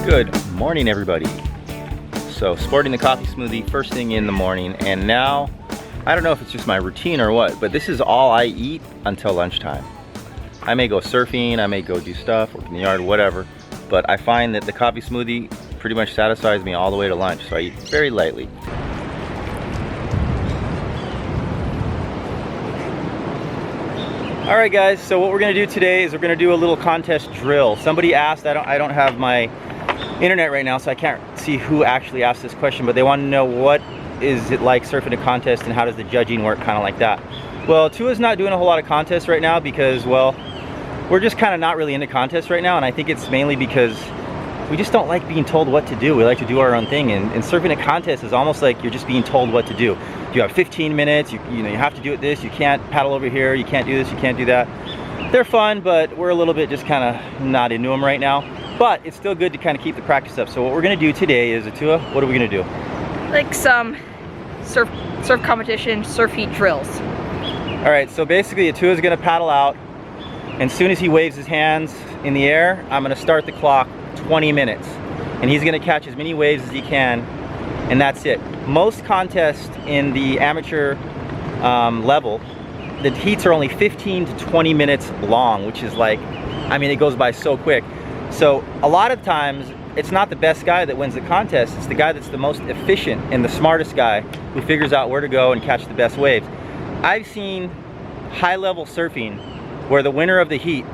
Good morning, everybody. So, sporting the coffee smoothie first thing in the morning, and now, I don't know if it's just my routine or what, but this is all I eat until lunchtime. I may go surfing, I may go do stuff, work in the yard, whatever, but I find that the coffee smoothie pretty much satisfies me all the way to lunch, so I eat very lightly. All right, guys, so what we're gonna do today is we're gonna do a little contest drill. Somebody asked, I don't have my internet right now, so I can't see who actually asked this question, but they want to know what is it like surfing a contest and how does the judging work, kind of like that. Well, Atua's not doing a whole lot of contests right now because, well, we're just kind of not really into contests right now, and I think it's mainly because we just don't like being told what to do. We like to do our own thing, and surfing a contest is almost like you're just being told what to do. You have 15 minutes, you know, you have to do it this, you can't paddle over here, you can't do this, you can't do that. They're fun, but we're a little bit just kind of not into them right now. But it's still good to kind of keep the practice up. So what we're gonna do today is, Atua, what are we gonna do? Like some surf competition, surf heat drills. All right, so basically Atua's gonna paddle out, and as soon as he waves his hands in the air, I'm gonna start the clock 20 minutes. And he's gonna catch as many waves as he can, and that's it. Most contests in the amateur level, the heats are only 15 to 20 minutes long, which is like, I mean, it goes by so quick. So a lot of times, it's not the best guy that wins the contest, it's the guy that's the most efficient and the smartest guy who figures out where to go and catch the best waves. I've seen high-level surfing where the winner of the heat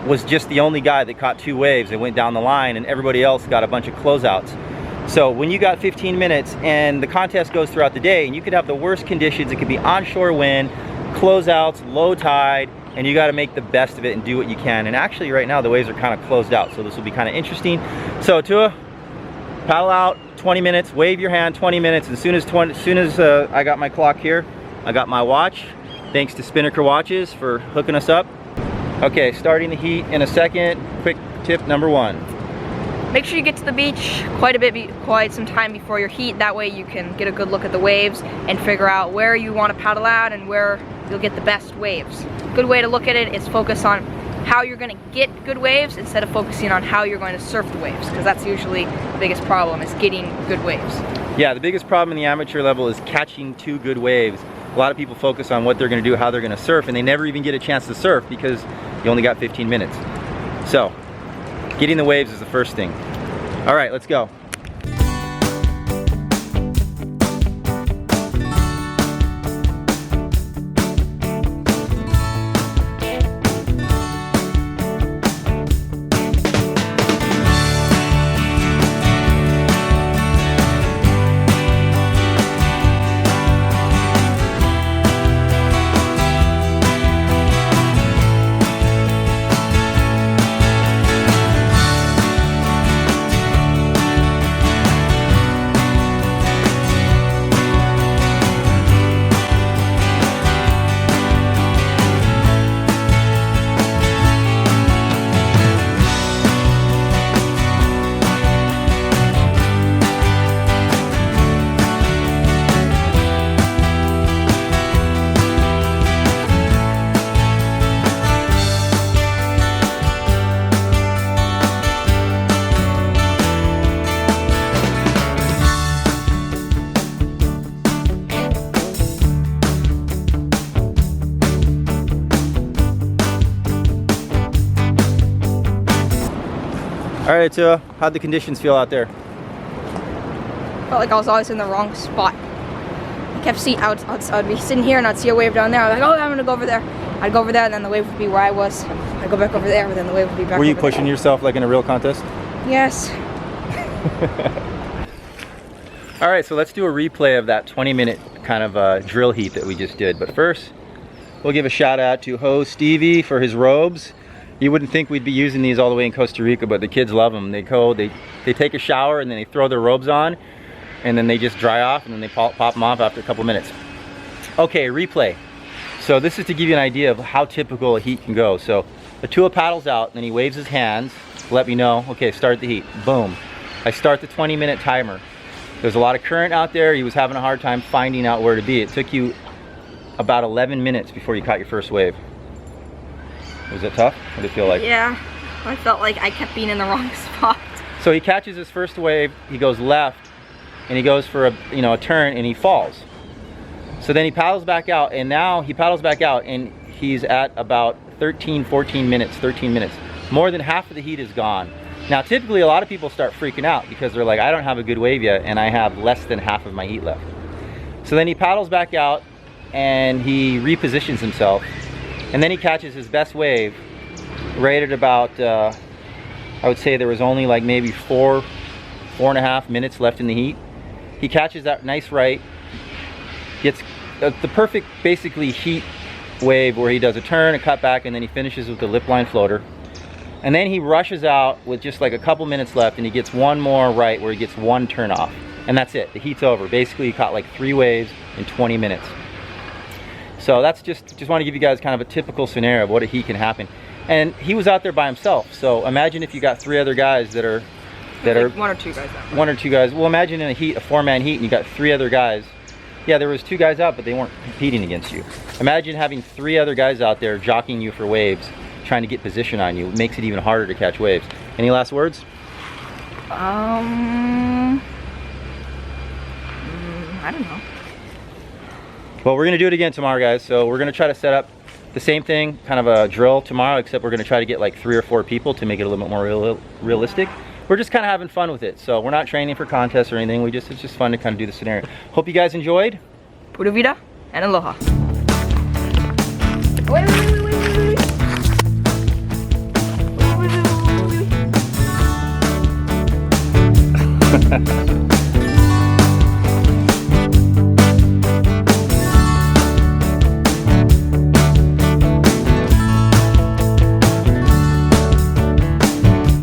was just the only guy that caught 2 waves and went down the line, and everybody else got a bunch of closeouts. So when you got 15 minutes and the contest goes throughout the day, and you could have the worst conditions, it could be onshore wind, closeouts, low tide, and you got to make the best of it and do what you can. And actually right now the waves are kind of closed out, so this will be kind of interesting. So Atua, paddle out 20 minutes, wave your hand 20 minutes. As soon as I got my clock here, I got my watch. Thanks to Spinnaker Watches for hooking us up. Okay, starting the heat in a second. Quick tip number 1. Make sure you get to the beach quite some time before your heat. That way you can get a good look at the waves and figure out where you want to paddle out and where you'll get the best waves. Good way to look at it is focus on how you're going to get good waves instead of focusing on how you're going to surf the waves, because that's usually the biggest problem, is getting good waves. Yeah, the biggest problem in the amateur level is catching 2 good waves. A lot of people focus on what they're going to do, how they're going to surf, and they never even get a chance to surf because you only got 15 minutes. So, getting the waves is the first thing. All right, let's go. All right, Atua, how'd the conditions feel out there? Felt like I was always in the wrong spot. I kept seeing, I'd be sitting here and I'd see a wave down there. I was like, oh, I'm gonna go over there. I'd go over there and then the wave would be where I was. I'd go back over there and then the wave would be back. Were you pushing yourself like in a real contest? Yes. All right, so let's do a replay of that 20-minute kind of drill heat that we just did. But first, we'll give a shout out to host Stevie for his robes. You wouldn't think we'd be using these all the way in Costa Rica, but the kids love them. They take a shower and then they throw their robes on, and then they just dry off, and then they pop them off after a couple minutes. Okay, replay. So this is to give you an idea of how typical a heat can go. So Atua paddles out, and then he waves his hands to let me know, okay, start the heat. Boom. I start the 20-minute timer. There's a lot of current out there. He was having a hard time finding out where to be. It took you about 11 minutes before you caught your first wave. Was it tough? What did it feel like? Yeah, I felt like I kept being in the wrong spot. So he catches his first wave, he goes left, and he goes for a turn, and he falls. So then he paddles back out, and now he paddles back out, and he's at about 13 minutes. More than half of the heat is gone. Now typically a lot of people start freaking out because they're like, I don't have a good wave yet, and I have less than half of my heat left. So then he paddles back out, and he repositions himself, and then he catches his best wave right at about, I would say there was only like maybe 4.5 minutes left in the heat. He catches that nice right, gets the perfect basically heat wave where he does a turn, a cut back, and then he finishes with the lip line floater. And then he rushes out with just like a couple minutes left, and he gets one more right where he gets one turn off. And that's it, the heat's over. Basically he caught like 3 waves in 20 minutes. So that's just want to give you guys kind of a typical scenario of what a heat can happen. And he was out there by himself. So imagine if you got 3 other guys that are like 1 or 2 guys out. 1 or 2 guys. Well, imagine in a heat, a 4-man heat, and you got 3 other guys. Yeah, there was 2 guys out, but they weren't competing against you. Imagine having 3 other guys out there jockeying you for waves, trying to get position on you. It makes it even harder to catch waves. Any last words? I don't know. Well, we're gonna do it again tomorrow, guys. So we're gonna try to set up the same thing, kind of a drill tomorrow, except we're gonna try to get like 3 or 4 people to make it a little bit more realistic. We're just kind of having fun with it. So we're not training for contests or anything. It's just fun to kind of do the scenario. Hope you guys enjoyed. Pura vida and aloha. Wait.